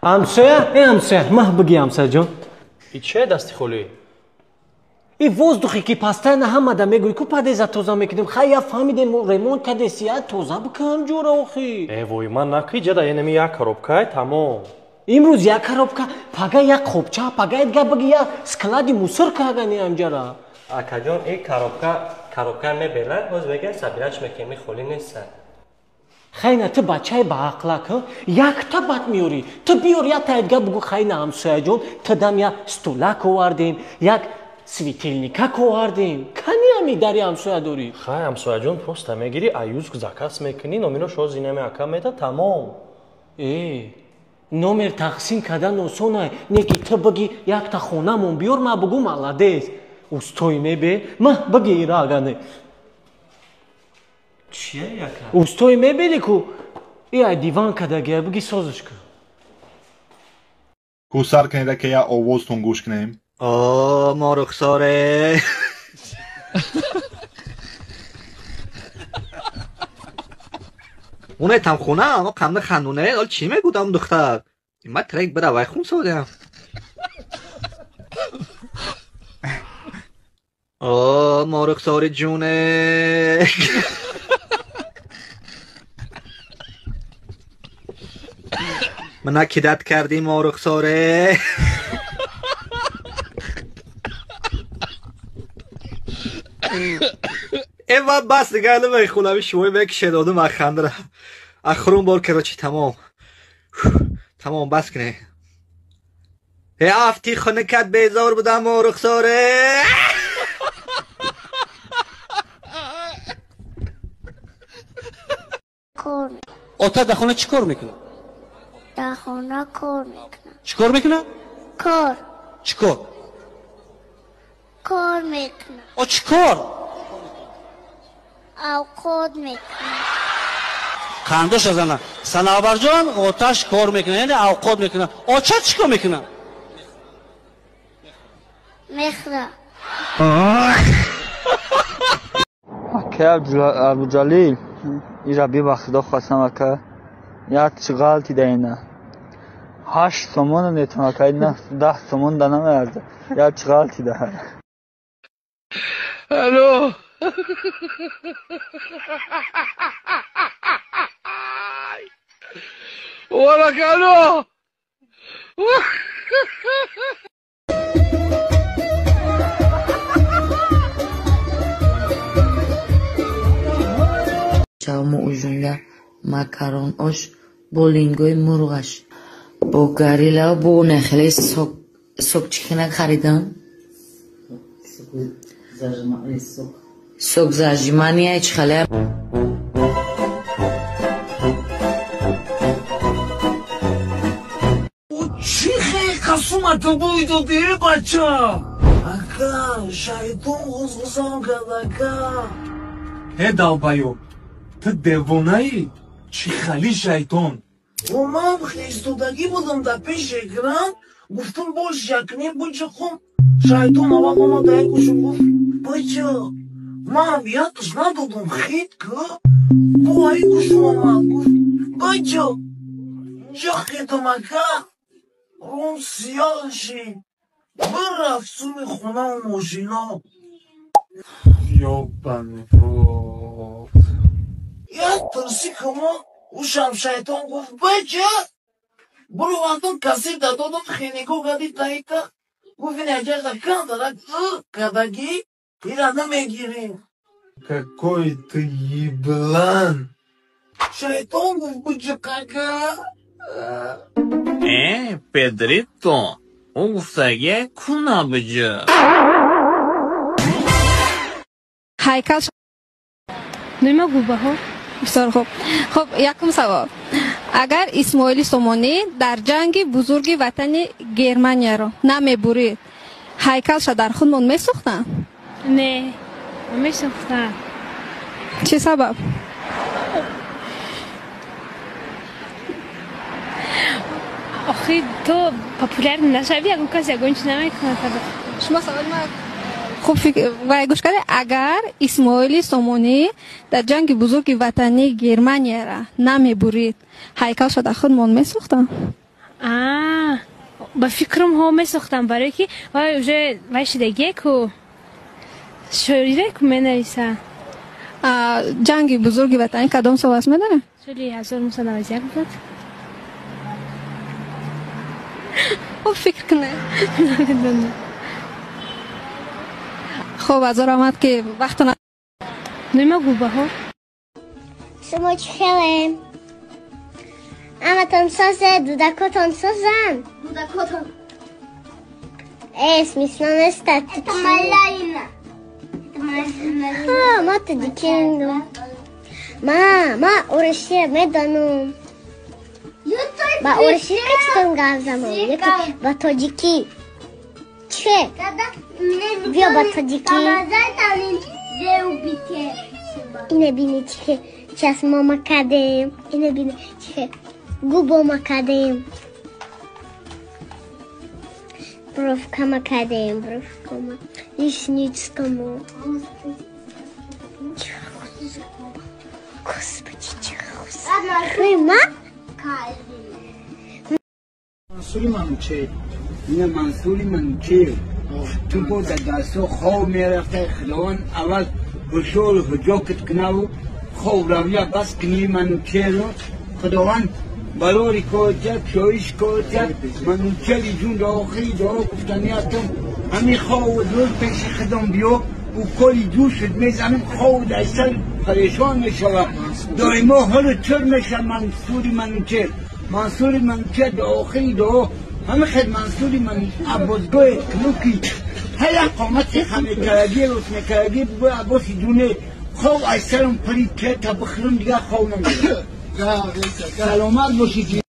همسایه ماه بگی همسایه جان ای چه دستی خولی؟ ای воздухи ки пастан ҳамада мегӯи ку падеза тоза мекунем хая фаҳмидем ремонт кадесия тоза бикам ҷора охи Вой ман накӣ ҷада енами як коробкай тамом имрӯз як коробка пага як қопча пага дга баги як склади мусор кардани амҷара акаҷон ин коробка мебелад ҳоз мегӯяд сабирач мекеми холӣ неста хайна ту бачаи баақлак якта бад миёрӣ ту биёр якта дга бугӯ хайна ҳамсояҷон тудам як стулак овардем як светильникак овардем кани ами дари ҳамсоя дорӣ хай ҳамсояҷон просто мегирӣ аюз заказ мекунӣ номеро шо зинами ака мета тамом номер тақсим кардан осонае неки ту багӣ якта хонамон биёр ма бугӯ маладес устои мебе ма багӣ ира агане чия яка устои мебери ку ия диван кадагия багӣ созиш кун ку сар кунеда ки я овозтон гӯш кунем ما رخساره اونه تم خونه اما قمده خندونه حال چی میگودم دختر این من ترک بره وای خون سادم ما رخساره جونه من اکیدت کردی ما رخساره ایوه بس دیگه الان میخونم شوی بکشه دادم اخنده اخرون بار کراچی تمام بس کنه ای افتی خونه کت بیزار بودم و رخساره کار آتا در خونه چی کار میکنه؟ در خونه کار میکنه چی کار میکنه؟ کار چی کار؟ کار میکنه چی کار؟ اوقات میکنه کندوش ازنه سنابر جان آتش کار میکنه یعنی اوقات میکنه آچه چی کار میکنه؟ میخره که ابو جلیل ایرا بی وقت دا خواستم اکا یک چی غلطی دینه 8 سومون نیتون اکا نه 10 سومون دا نمیارده یک چی غلطی ده الو ولك الو Чавмо ужунда макарон ош бо лингои мурғаш бо гарила бо нахеле сокчикина харидам сок зажимания чихале чихе касумата бойдоди бача ака шайтон ғузғузон кардака далбаёб ту девонаи чӣ хали шайтон ман хистудагӣ будам дар пеши экран гуфтам бош якне буча хум шайтон аввал омадаи гӯшу гуфт бача ман якаш надодам хит ка бо аи гӯшу омад гуфт бача ҷахедам ака рум сиёҳ шид бирафт суми хунаву мошино ёбанифот як тирси кама ушам шайтон гуфт бача буру антон кассета додам хенего гади таита гуфт яҷаqa кам дарак кадаги ира намегирем какой ты еблан шайтон гуфт бучақака Pedrito, он гуфтаге куна бижа. Хайкал нема губаҳо бисёр хуб хуб якум савол агар исмоили сомонӣ дар ҷанги бузурги ватани германияро намебурид ҳайкалша дар худ мон месӯхтанд не месӯхтанд чӣ сабаб охи то популяр нашавӣ ягон кас ягон чиз намекунад шумо саволи ма хуб вай гӯш кардед агар исмоили сомонӣ дар ҷанги бузурги ватани германияро намебурид ҳайкалша дар худ мон месӯхтанд با فکرم ها می ساختم برای که وای شدگی کو شعری کو می نویسه. جنگ بزرگ وطن کدام سال است میدونه؟ سال 1991 بود. او فکر کنه. خب از آمد که وقت نمیگو ها. شما چی خیلی؟ اما تان سازه دودکاتان سازن. دودکاتان اسمیش نانسته تمالینا. ما تدیکیم دو. ما اورشی میدانم. با اورشی کشتم گازم. یکی با تاجیکی. چه؟ بیا با تاجیکی. اینه بینی چه چشما ما کردیم. اینه بینی چه گوبا ما کردیم. Бровка мы кадаем, бровка мы, ресницка мы. Господи, Крыма? منصوری منوچه اینه منصوری منوچه تو بود دستو خواب میرفته خلوان اول بشول حجاکت کناو خواب رویا بس کنی منوچه رو خداوند بلاری کوچه پیویش کوچه منوچه جون دا آخری دا گفتنیاتم همی خواب روز پیش خدام بیو و کلی جوشت میزنم خواب دستر پریشان میشوه دایما حال چر میشه منصوری منوچه دا آخری دا همه خد منصوری من عبازگاه کلوکی هر قامت خمه کرگی روز میکرگی بگوی عباسی دونه خواب ایسرم پرید که تا بخرم دیگه خواب نمیده سلامت باشید